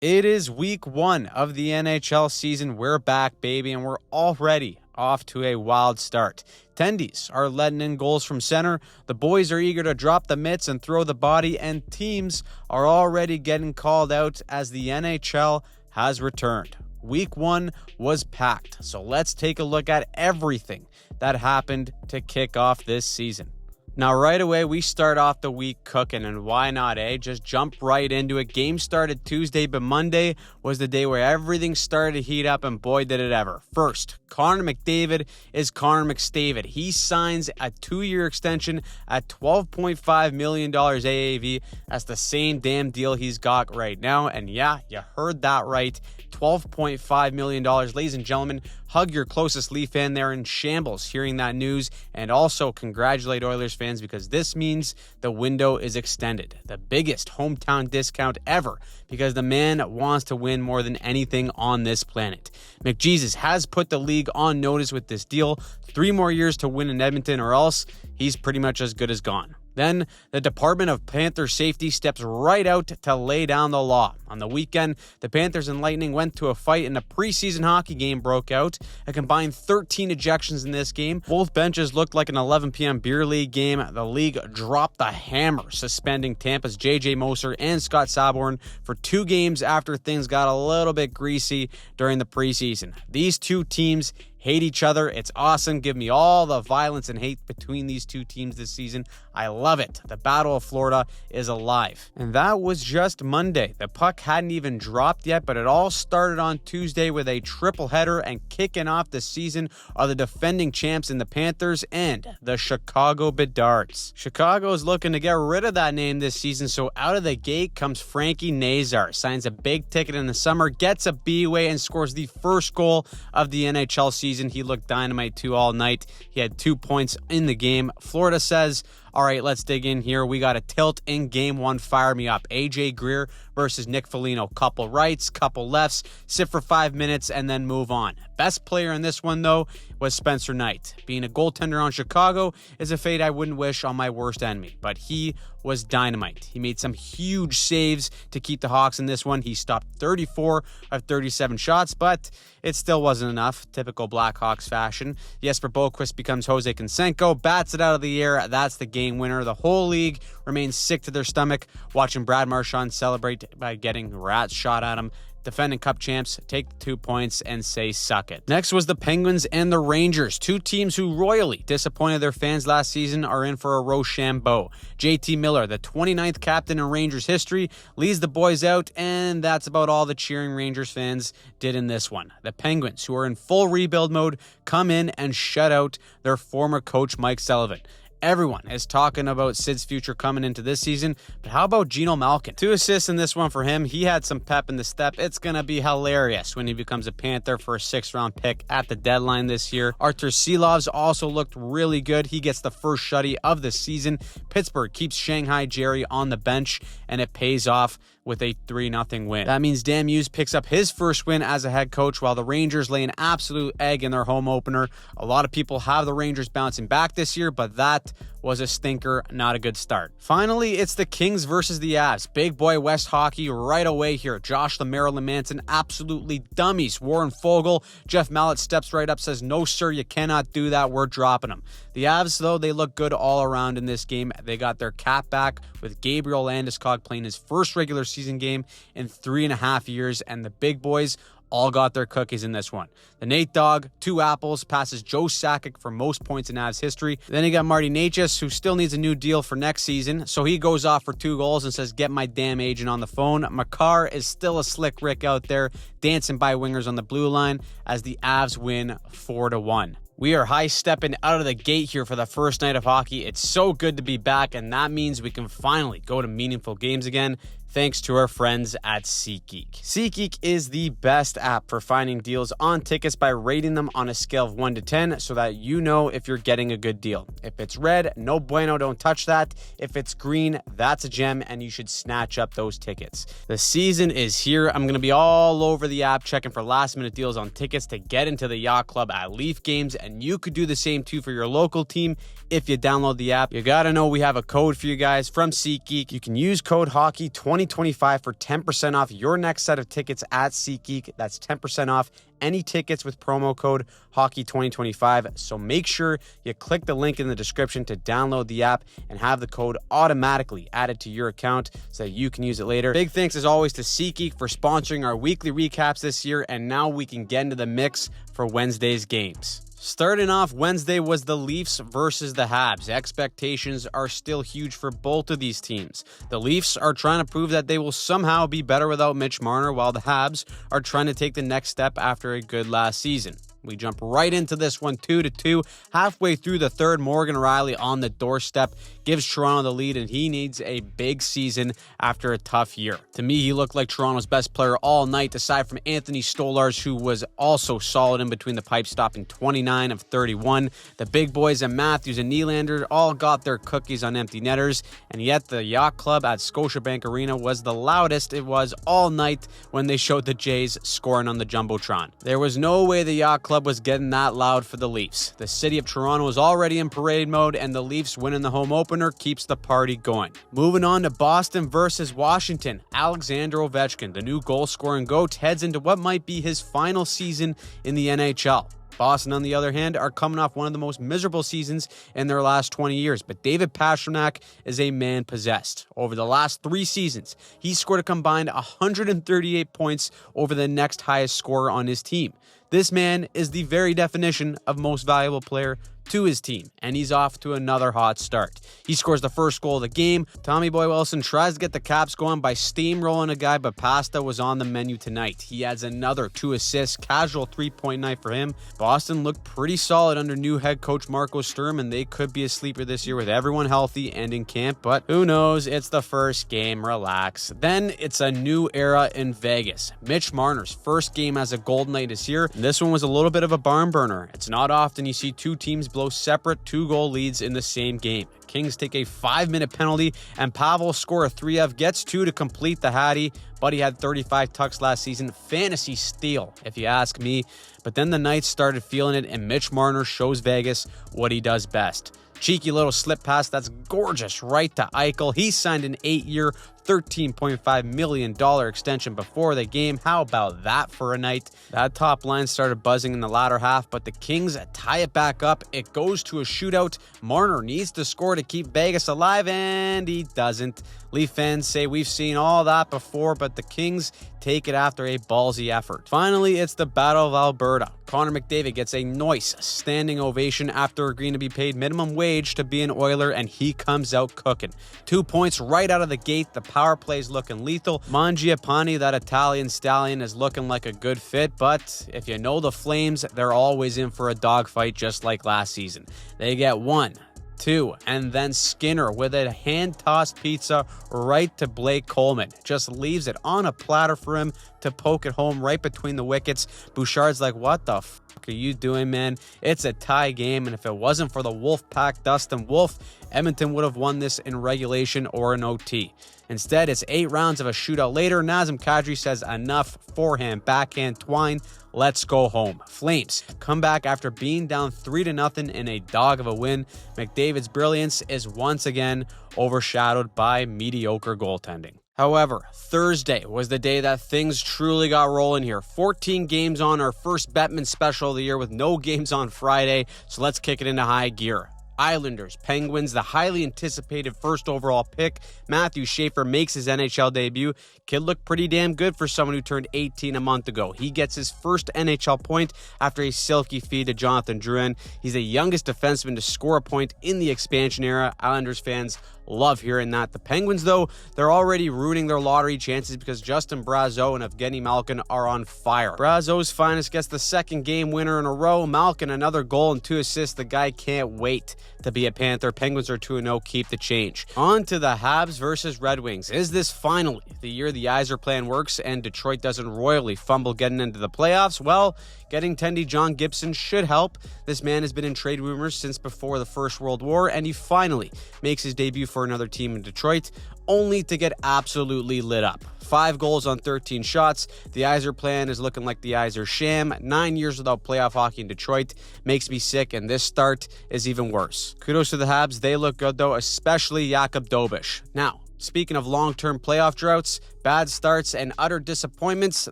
It is week 1 of the NHL season. We're back, baby, and we're already off to a wild start. Tendies are letting in goals from center. The boys are eager to drop the mitts and throw the body, and teams are already getting called out as the NHL has returned. Week 1 was packed, so let's take a look at everything that happened to kick off this season. Now, right away, we start off the week cooking, and why not, eh? Just jump right into it. Game started Tuesday, but Monday was the day where everything started to heat up, and boy, did it ever. First, Connor McDavid is Connor McStavid. He signs a 2-year extension at $12.5 million AAV. That's the same damn deal he's got right now, and yeah, you heard that right. $12.5 million. Ladies and gentlemen, hug your closest Leaf fan there in shambles hearing that news, and also congratulate Oilers fans because this means the window is extended. The biggest hometown discount ever because the man wants to win more than anything on this planet. McJesus has put the league on notice with this deal. 3 more years to win in Edmonton or else he's pretty much as good as gone. Then, the Department of Panthers Safety steps right out to lay down the law. On the weekend, the Panthers and Lightning went to a fight and a preseason hockey game broke out. A combined 13 ejections in this game. Both benches looked like an 11 p.m. beer league game. The league dropped the hammer, suspending Tampa's J.J. Moser and Scott Saborn for 2 games after things got a little bit greasy during the preseason. These two teams hate each other. It's awesome. Give me all the violence and hate between these two teams this season. I love it. The Battle of Florida is alive. And that was just Monday. The puck hadn't even dropped yet, but it all started on Tuesday with a triple header, and kicking off the season are the defending champs in the Panthers and the Chicago Bedards. Chicago is looking to get rid of that name this season, so out of the gate comes Frankie Nazar. Signs a big ticket in the summer, gets a B-way, and scores the first goal of the NHL season. He looked dynamite too all night. He had 2 points in the game. Florida says, all right, let's dig in here. We got a tilt in game 1. Fire me up. AJ Greer versus Nick Foligno. Couple rights, couple lefts, sit for 5 minutes, and then move on. Best player in this one, though, was Spencer Knight. Being a goaltender on Chicago is a fate I wouldn't wish on my worst enemy, but he was dynamite. He made some huge saves to keep the Hawks in this one. He stopped 34 of 37 shots, but it still wasn't enough. Typical Blackhawks fashion. Jesper Boqvist becomes Jose Canseco, bats it out of the air. That's the game winner. The whole league remains sick to their stomach watching Brad Marchand celebrate by getting rats shot at him. Defending cup champs take the 2 points and say suck it. Next was the Penguins and the Rangers. 2 teams who royally disappointed their fans last season are in for a Rochambeau. JT Miller, the 29th captain in Rangers history, leads the boys out, and that's about all the cheering Rangers fans did in this one. The Penguins, who are in full rebuild mode, come in and shut out their former coach Mike Sullivan. Everyone is talking about Sid's future coming into this season, but how about Geno Malkin? 2 assists in this one for him. He had some pep in the step. It's going to be hilarious when he becomes a Panther for a 6th-round pick at the deadline this year. Artur Silovs also looked really good. He gets the first shutty of the season. Pittsburgh keeps Shanghai Jerry on the bench, and it pays off with a 3-0 win. That means Dan Hughes picks up his first win as a head coach, while the Rangers lay an absolute egg in their home opener. A lot of people have the Rangers bouncing back this year, but that was a stinker, not a good start. Finally, it's the Kings versus the Avs. Big boy West hockey right away here. Josh the Marilyn Manson absolutely dummies Warren Fogle. Jeff Mallett steps right up, says, no sir, you cannot do that. We're dropping him. The Avs, though, they look good all around in this game. They got their cap back with Gabriel Landeskog playing his first regular season game in 3.5 years, and the big boys all got their cookies in this one. The Nate Dogg, 2 apples, passes Joe Sakic for most points in Avs history. Then you got Marty Necas, who still needs a new deal for next season, so he goes off for 2 goals and says, get my damn agent on the phone. Makar is still a slick Rick out there, dancing by wingers on the blue line as the Avs win 4-1. We are high-stepping out of the gate here for the first night of hockey. It's so good to be back, and that means we can finally go to meaningful games again. thanks to our friends at SeatGeek. SeatGeek is the best app for finding deals on tickets by rating them on a scale of 1 to 10 so that you know if you're getting a good deal. If it's red, no bueno, don't touch that. If it's green, that's a gem and you should snatch up those tickets. The season is here. I'm going to be all over the app checking for last minute deals on tickets to get into the Yacht Club at Leaf games, and you could do the same too for your local team if you download the app. You got to know we have a code for you guys from SeatGeek. You can use code HOCKEY20 2025 for 10% off your next set of tickets at SeatGeek. That's 10% off any tickets with promo code Hockey2025. So make sure you click the link in the description to download the app and have the code automatically added to your account so that you can use it later. Big thanks as always to SeatGeek for sponsoring our weekly recaps this year, and now we can get into the mix for Wednesday's games. Starting off Wednesday was the Leafs versus the Habs. Expectations are still huge for both of these teams. The Leafs are trying to prove that they will somehow be better without Mitch Marner, while the Habs are trying to take the next step after a good last season. We jump right into this one 2-2. Halfway through the third, Morgan Rielly on the doorstep gives Toronto the lead, and he needs a big season after a tough year. To me, he looked like Toronto's best player all night, aside from Anthony Stolarz, who was also solid in between the pipes, stopping 29 of 31. The big boys and Matthews and Nylander all got their cookies on empty netters, and yet the Yacht Club at Scotiabank Arena was the loudest it was all night when they showed the Jays scoring on the Jumbotron. There was no way the Yacht Club was getting that loud for the Leafs. The city of Toronto is already in parade mode, and the Leafs winning the home opener keeps the party going. Moving on to Boston versus Washington. Alexander Ovechkin, the new goal-scoring GOAT, heads into what might be his final season in the NHL. Boston, on the other hand, are coming off one of the most miserable seasons in their last 20 years, but David Pastrnak is a man possessed. Over the last 3 seasons, he scored a combined 138 points over the next highest scorer on his team. This man is the very definition of most valuable player to his team, and he's off to another hot start. He scores the first goal of the game. Tommy Boy Wilson tries to get the Caps going by steamrolling a guy, but Pasta was on the menu tonight. He adds another 2 assists, casual 3-point night for him. Boston looked pretty solid under new head coach Marco Sturm, and they could be a sleeper this year with everyone healthy and in camp, but who knows? It's the first game, relax. Then it's a new era in Vegas. Mitch Marner's first game as a Golden Knight is here. This one was a little bit of a barn burner. It's not often you see two teams blow separate 2-goal leads in the same game. Kings take a 5-minute penalty, and Pavel score a 3-of, gets 2 to complete the Hattie. Buddy had 35 tucks last season. Fantasy steal, if you ask me. But then the Knights started feeling it, and Mitch Marner shows Vegas what he does best. Cheeky little slip pass that's gorgeous right to Eichel. He signed an 8-year, $13.5 million extension before the game. How about that for a night? That top line started buzzing in the latter half, but the Kings tie it back up. It goes to a shootout. Marner needs to score to keep Vegas alive, and he doesn't. Leaf fans say we've seen all that before, but the Kings take it after a ballsy effort. Finally, it's the Battle of Alberta. Connor McDavid gets a nice standing ovation after agreeing to be paid minimum wage to be an Oiler, and he comes out cooking. 2 points right out of the gate. The power play's looking lethal. Mangiapane, that Italian stallion, is looking like a good fit, but if you know the Flames, they're always in for a dogfight just like last season. They get 1, 2, and then Skinner with a hand-tossed pizza right to Blake Coleman. Just leaves it on a platter for him to poke it home right between the wickets. Bouchard's like, what the fuck are you doing, man? It's a tie game, and if it wasn't for the Wolfpack Dustin Wolf, Edmonton would have won this in regulation or an OT. Instead, it's 8 rounds of a shootout later. Nazem Kadri says enough, forehand, backhand, twine. Let's go home. Flames come back after being down 3-0 in a dog of a win. McDavid's brilliance is once again overshadowed by mediocre goaltending. However, Thursday was the day that things truly got rolling here. 14 games on, our first Bettman special of the year with no games on Friday, so let's kick it into high gear. Islanders, Penguins, the highly anticipated first overall pick. Matthew Schaefer makes his NHL debut. Kid looked pretty damn good for someone who turned 18 a month ago. He gets his first NHL point after a silky feed to Jonathan Drouin. He's the youngest defenseman to score a point in the expansion era. Islanders fans love hearing that. The Penguins, though, they're already ruining their lottery chances because Justin Brazeau and Evgeny Malkin are on fire. Brazeau's finest gets the second game winner in a row. Malkin, another goal and 2 assists. The guy can't wait to be a Panther. Penguins are 2-0. Keep the change. On to the Habs versus Red Wings. Is this finally the year the Yzer plan works and Detroit doesn't royally fumble getting into the playoffs? Well, getting Tendy John Gibson should help. This man has been in trade rumors since before the First World War, and he finally makes his debut for another team in Detroit, only to get absolutely lit up. 5 goals on 13 shots. The Yzer plan is looking like the Yzer sham. 9 years without playoff hockey in Detroit makes me sick, and this start is even worse. Kudos to the Habs. They look good, though, especially Jakub Dobeš. Now, Speaking of long-term playoff droughts, bad starts, and utter disappointments,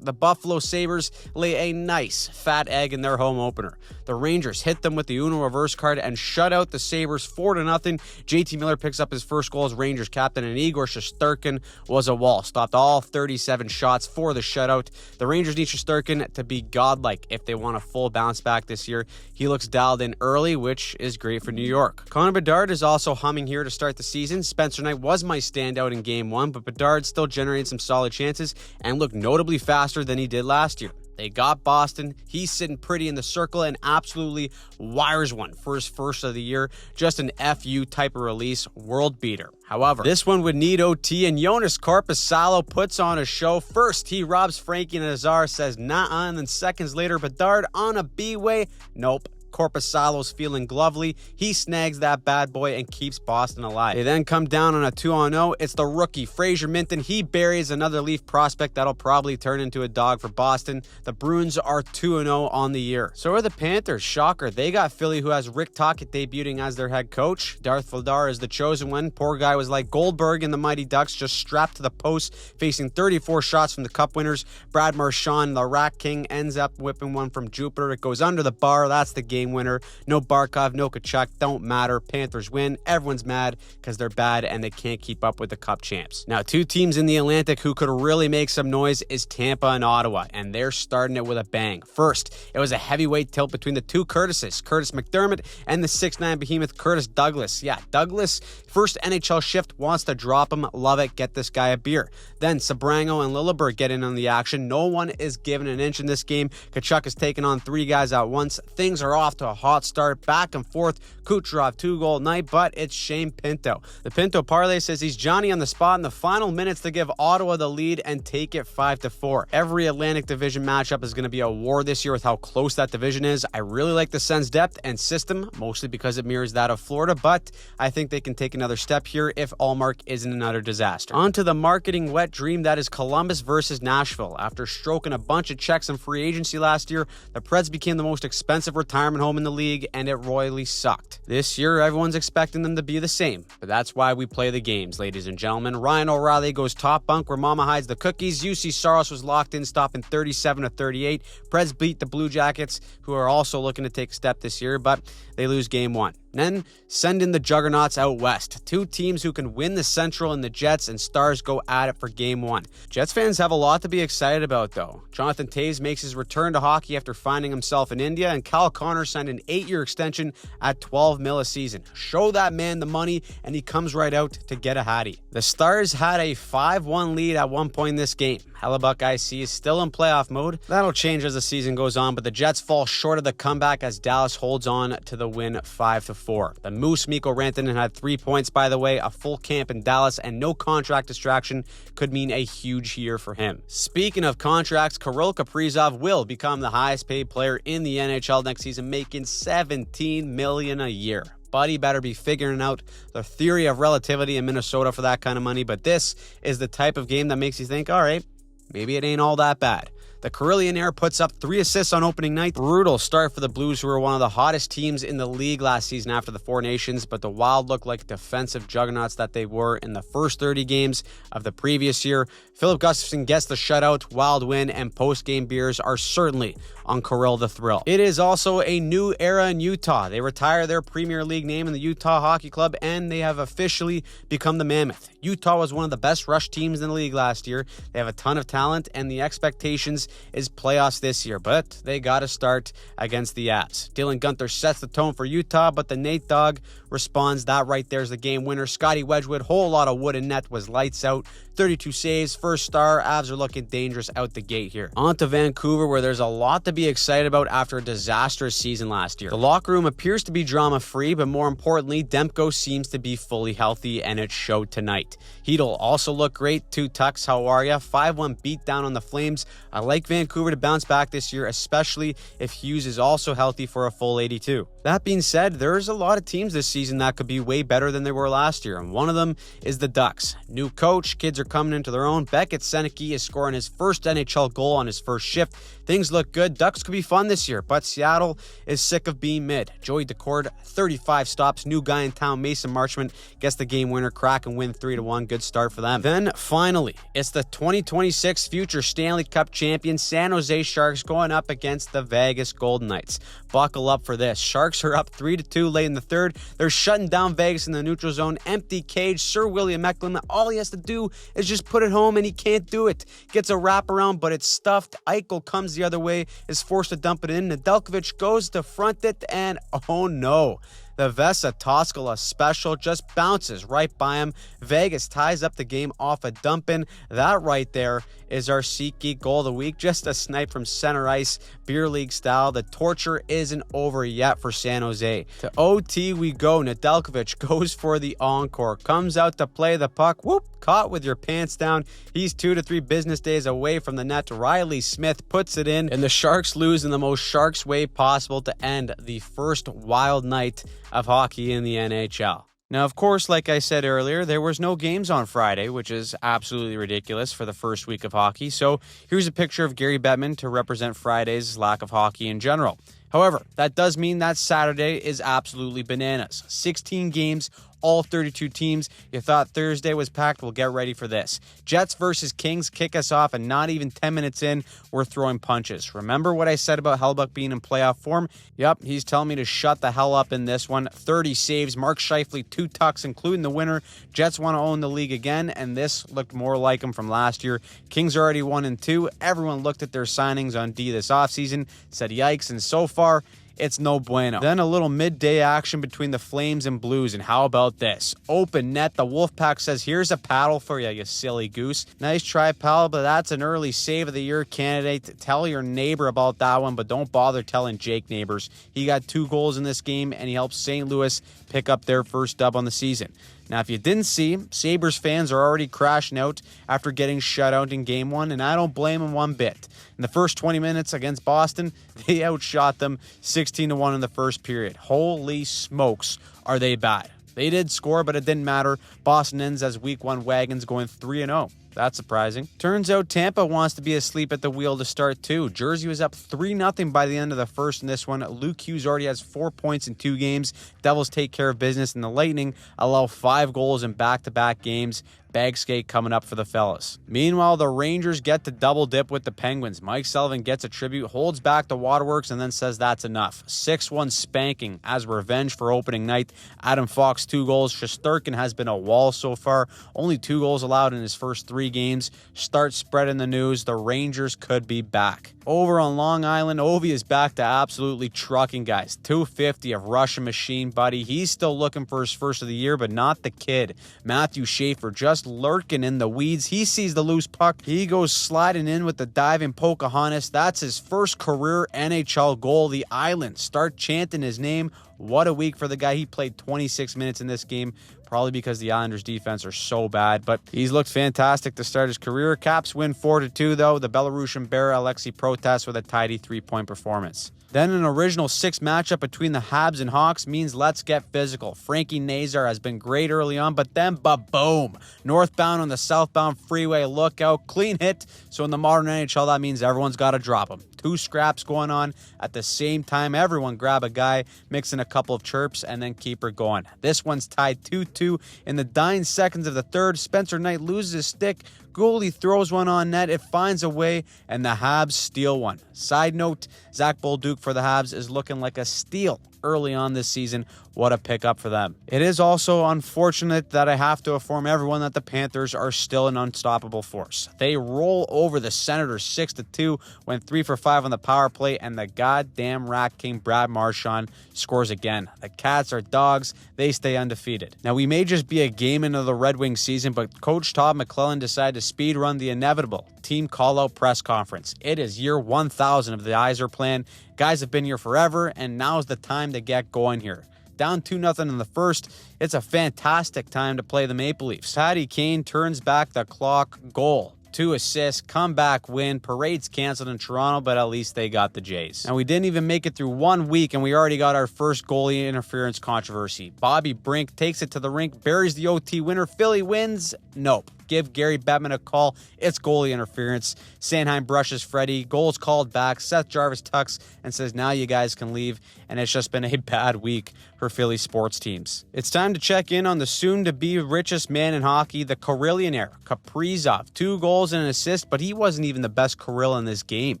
the Buffalo Sabres lay a nice fat egg in their home opener. The Rangers hit them with the Uno reverse card and shut out the Sabres 4-0. JT Miller picks up his first goal as Rangers captain, and Igor Shesterkin was a wall. Stopped all 37 shots for the shutout. The Rangers need Shesterkin to be godlike if they want a full bounce back this year. He looks dialed in early, which is great for New York. Connor Bedard is also humming here to start the season. Spencer Knight was my standout in Game 1, but Bedard still generated some solid chances and looked notably faster than he did last year. They got Boston. He's sitting pretty in the circle and absolutely wires one for his first of the year. Just an FU type of release, world beater. However, this one would need OT, and Jonas Korpisalo puts on a show. First, he robs Frankie Nazar, says nah, and then seconds later, Bedard on a B-way. Nope. Korpisalo's feeling glovely. He snags that bad boy and keeps Boston alive. They then come down on a 2-0. It's the rookie, Fraser Minton. He buries another Leaf prospect that'll probably turn into a dog for Boston. The Bruins are 2-0 on the year. So are the Panthers. Shocker. They got Philly, who has Rick Tocchet debuting as their head coach. Darth Vladar is the chosen one. Poor guy was like Goldberg in the Mighty Ducks, just strapped to the post, facing 34 shots from the Cup winners. Brad Marchand, the Rat King, ends up whipping one from Jupiter. It goes under the bar. That's the game winner. No Barkov, no Kachuk, don't matter. Panthers win. Everyone's mad because they're bad and they can't keep up with the Cup champs. Now, two teams in the Atlantic who could really make some noise is Tampa and Ottawa, and they're starting it with a bang. First, it was a heavyweight tilt between the two Curtises, Curtis McDermott and the 6'9 behemoth Curtis Douglas. Yeah, Douglas, first NHL shift, wants to drop him. Love it. Get this guy a beer. Then Sabrango and Lilleberg get in on the action. No one is given an inch in this game. Kachuk is taking on three guys at once. Things are off to a hot start, back and forth. Kucherov 2-goal night, but it's Shane Pinto. The Pinto parlay says he's Johnny on the spot in the final minutes to give Ottawa the lead and take it 5-4. Every Atlantic Division matchup is going to be a war this year with how close that division is. I really like the Sens' depth and system, mostly because it mirrors that of Florida, but I think they can take another step here if Allmark isn't another disaster. On to the marketing wet dream that is Columbus versus Nashville. After stroking a bunch of checks in free agency last year, the Preds became the most expensive retirement home in the league, and it royally sucked. This year, everyone's expecting them to be the same, but that's why we play the games, ladies and gentlemen. Ryan O'Reilly goes top bunk where mama hides the cookies. UC Saros was locked in, stopping 37-38. Preds beat the Blue Jackets, who are also looking to take a step this year, but they lose game 1. Then send in the juggernauts out west. Two teams who can win the Central, and the Jets and Stars go at it for game 1. Jets fans have a lot to be excited about, though. Jonathan Toews makes his return to hockey after finding himself in India, and Kyle Connor signed an 8-year extension at $12 million a season. Show that man the money, and he comes right out to get a hattie. The Stars had a 5-1 lead at one point in this game. Hellebuck IC is still in playoff mode. That'll change as the season goes on, but the Jets fall short of the comeback as Dallas holds on to the win 5-4. The Moose, Mikko Rantanen, had 3 points, by the way. A full camp in Dallas and no contract distraction could mean a huge year for him. Speaking of contracts, Kirill Kaprizov will become the highest paid player in the NHL next season, making $17 million a year. Buddy better be figuring out the theory of relativity in Minnesota for that kind of money, but this is the type of game that makes you think, all right, maybe it ain't all that bad. The Carillionaire puts up 3 assists on opening night. Brutal start for the Blues, who were one of the hottest teams in the league last season after the Four Nations, but the Wild looked like defensive juggernauts that they were in the first 30 games of the previous year. Philip Gustafson gets the shutout, Wild win, and post-game beers are certainly on Kirill the Thrill. It is also a new era in Utah. They retire their Premier League name in the Utah Hockey Club, and they have officially become the Mammoth. Utah was one of the best rush teams in the league last year. They have a ton of talent, and the expectations is playoffs this year, but they got to start against the Avs. Dylan Gunther sets the tone for Utah, but the Nate Dogg responds. That right there's the game winner. Scotty Wedgwood, whole lot of wood and net, was lights out. 32 saves, first star. Avs are looking dangerous out the gate here. On to Vancouver, where there's a lot to be excited about after a disastrous season last year. The locker room appears to be drama-free, but more importantly, Demko seems to be fully healthy, and it showed tonight. Hedl also looked great. 2 tucks, how are ya? 5-1 beatdown on the Flames. I like Vancouver to bounce back this year, especially if Hughes is also healthy for a full 82. That being said, there's a lot of teams this season season that could be way better than they were last year, and one of them is the Ducks. New coach, kids are coming into their own. Beckett Seneke is scoring his first NHL goal on his first shift. Things look good. Ducks could be fun this year, but Seattle is sick of being mid. Joey Decord, 35 stops. New guy in town, Mason Marchment, gets the game winner. Kraken win 3-1. Good start for them. Then, finally, it's the 2026 future Stanley Cup champion San Jose Sharks going up against the Vegas Golden Knights. Buckle up for this. Sharks are up 3-2 late in the third. They're shutting down Vegas in the neutral zone. Empty cage. Sir William Eklund, all he has to do is just put it home, and he can't do it. Gets a wraparound, but it's stuffed. Eichel comes the other way, is forced to dump it in. Nedeljkovic goes to front it, and oh no. The Vesa Toskala special just bounces right by him. Vegas ties up the game off a dump-in. That right there is our SeatGeek goal of the week. Just a snipe from center ice, beer league style. The torture isn't over yet for San Jose. To OT we go. Nedeljkovic goes for the encore. Comes out to play the puck. Whoop! Caught with your pants down. He's 2 to 3 business days away from the net. Riley Smith puts it in, and the Sharks lose in the most Sharks way possible to end the first wild night of hockey in the NHL. Now, of course, like I said earlier, there was no games on Friday, which is absolutely ridiculous for the first week of hockey. So here's a picture of Gary Bettman to represent Friday's lack of hockey in general. However, that does mean that Saturday is absolutely bananas. 16 games, all 32 teams. You thought Thursday was packed? Well, get ready for this. Jets versus Kings kick us off, and not even 10 minutes in, we're throwing punches. Remember what I said about Hellbuck being in playoff form? Yep, he's telling me to shut the hell up in this one. 30 saves, Mark Scheifele, 2 tucks, including the winner. Jets want to own the league again, and this looked more like him from last year. Kings are already 1-2. Everyone looked at their signings on D this offseason, said yikes, and so far, it's no bueno. Then a little midday action between the Flames and Blues, and how about this? Open net, the Wolfpack says, here's a paddle for you, you silly goose. Nice try, pal, but that's an early save of the year candidate. Tell your neighbor about that one, but don't bother telling Jake Neighbors. He got 2 goals in this game, and he helped St. Louis pick up their first dub on the season. Now, if you didn't see, Sabres fans are already crashing out after getting shut out in Game 1, and I don't blame them one bit. In the first 20 minutes against Boston, they outshot them 16-1 in the first period. Holy smokes, are they bad. They did score, but it didn't matter. Boston ends as Week 1 wagons going 3-0. That's surprising. Turns out Tampa wants to be asleep at the wheel to start too. Jersey was up 3-0 by the end of the first in this one. Luke Hughes already has 4 points in 2 games. Devils take care of business, and the Lightning allow 5 goals in back-to-back games. Bag skate coming up for the fellas. Meanwhile, the Rangers get to double dip with the Penguins. Mike Sullivan gets a tribute, holds back the waterworks, and then says that's enough. 6-1 spanking as revenge for opening night. Adam Fox 2 goals. Shesterkin has been a wall so far. Only 2 goals allowed in his first 3 games. Start spreading the news. The Rangers could be back. Over on Long Island, Ovi is back to absolutely trucking, guys. 250 of Russian machine, buddy. He's still looking for his first of the year, but not the kid. Matthew Schaefer just lurking in the weeds. He sees the loose puck. He goes sliding in with the diving Pocahontas. That's his first career NHL goal. The Island start chanting his name. What a week for the guy. He played 26 minutes in this game, probably because the Islanders' defense are so bad, but he's looked fantastic to start his career. Caps win 4-2, though. The Belarusian bear, Alexei Protas, with a tidy 3-point performance. Then an original 6 matchup between the Habs and Hawks means let's get physical. Frankie Nazar has been great early on, but then boom. Northbound on the southbound freeway, look out, clean hit. So in the modern NHL, that means everyone's got to drop him. 2 scraps going on at the same time. Everyone grab a guy, mix in a couple of chirps, and then keep her going. This one's tied 2-2 in the dying seconds of the third. Spencer Knight loses his stick. Goalie throws one on net. It finds a way, and the Habs steal one. Side note, Zach Bolduc for the Habs is looking like a steal early on this season. What a pickup for them. It is also unfortunate that I have to inform everyone that the Panthers are still an unstoppable force. They roll over the Senators 6-2, went 3 for 5 on the power play, and the goddamn Rat King Brad Marchand scores again. The Cats are dogs. They stay undefeated. Now, we may just be a game into the Red Wings season, but Coach Todd McClellan decided to speed run the inevitable team call-out press conference. It is year 1,000 of the Yzer plan. Guys have been here forever, and now's the time to get going here. Down 2-0 in the first, it's a fantastic time to play the Maple Leafs. Patty Kane turns back the clock, goal. 2 assists, comeback win. Parade's canceled in Toronto, but at least they got the Jays. And we didn't even make it through 1 week, and we already got our first goalie interference controversy. Bobby Brink takes it to the rink, buries the OT winner. Philly wins? Nope. Give Gary Bettman a call. It's goalie interference. Sanheim brushes Freddie. Goals called back. Seth Jarvis tucks and says, now you guys can leave. And it's just been a bad week for Philly sports teams. It's time to check in on the soon-to-be richest man in hockey, the Karillionaire, Kaprizov. 2 goals and an assist, but he wasn't even the best Kirill in this game.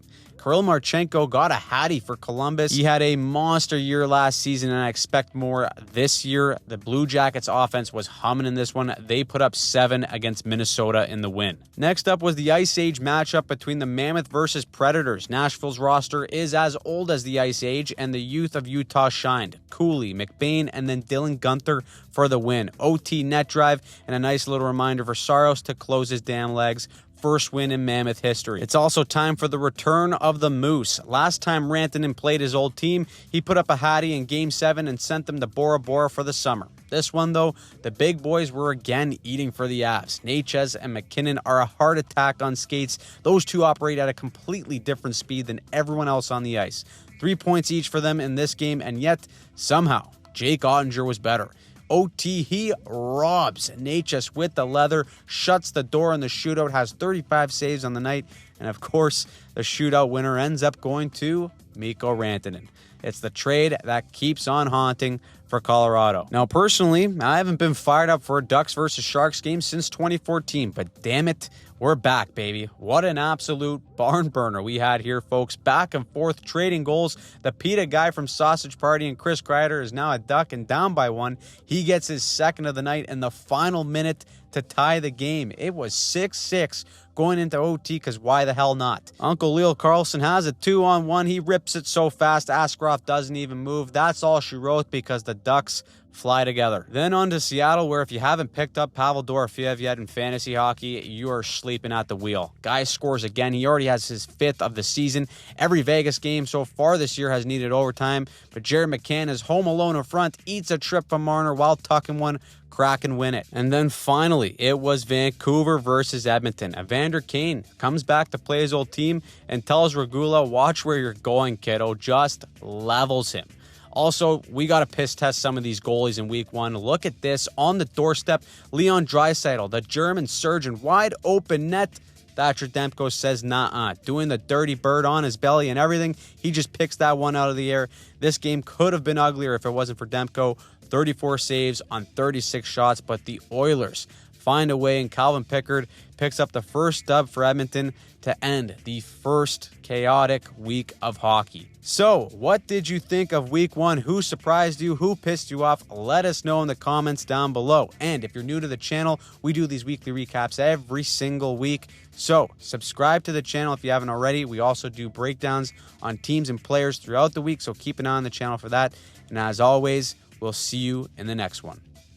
Kirill Marchenko got a hattie for Columbus. He had a monster year last season, and I expect more this year. The Blue Jackets offense was humming in this one. They put up 7 against Minnesota in the win. Next up was the Ice Age matchup between the Mammoth versus Predators. Nashville's roster is as old as the Ice Age, and the youth of Utah shined. Cooley, McBain, and then Dylan Gunther for the win. OT net drive, and a nice little reminder for Saros to close his damn legs. First win in Mammoth history. It's also time for the return of the Moose. Last time Rantanen played his old team, he put up a hattie in Game 7 and sent them to Bora Bora for the summer. This one, though, the big boys were again eating for the Avs. Natchez and McKinnon are a hard attack on skates. Those two operate at a completely different speed than everyone else on the ice. 3 points each for them in this game, and yet, somehow, Jake Ottinger was better. OT, he robs Natchez with the leather, shuts the door in the shootout, has 35 saves on the night, and of course, the shootout winner ends up going to Mikko Rantanen. It's the trade that keeps on haunting for Colorado. Now, personally, I haven't been fired up for a Ducks versus Sharks game since 2014, but damn it, we're back, baby. What an absolute barn burner we had here, folks. Back and forth trading goals. The PETA guy from Sausage Party and Chris Kreider is now a Duck and down by 1. He gets his second of the night in the final minute to tie the game. It was 6-6 going into OT, because why the hell not? Uncle Leo Carlson has a 2-on-1. He rips it so fast, Askarov doesn't even move. That's all she wrote, because the Ducks fly together. Then on to Seattle, where if you haven't picked up Pavel Dorofeyev yet in fantasy hockey, you are sleeping at the wheel. Guy scores again. He already has his 5th of the season. Every Vegas game so far this year has needed overtime, but Jared McCann is home alone in front, eats a trip from Marner while tucking one. Kraken win it. And then finally, it was Vancouver versus Edmonton. Evander Kane comes back to play his old team and tells Regula, watch where you're going, kiddo. Just levels him. Also, we got to piss test some of these goalies in week 1. Look at this on the doorstep. Leon Draisaitl, the German surgeon, wide open net. Thatcher Demko says, nah, doing the dirty bird on his belly and everything. He just picks that one out of the air. This game could have been uglier if it wasn't for Demko. 34 saves on 36 shots, but the Oilers find a way, and Calvin Pickard picks up the first dub for Edmonton to end the first chaotic week of hockey. So, what did you think of week 1? Who surprised you? Who pissed you off? Let us know in the comments down below. And if you're new to the channel, we do these weekly recaps every single week. So, subscribe to the channel if you haven't already. We also do breakdowns on teams and players throughout the week, so keep an eye on the channel for that. And as always, we'll see you in the next one.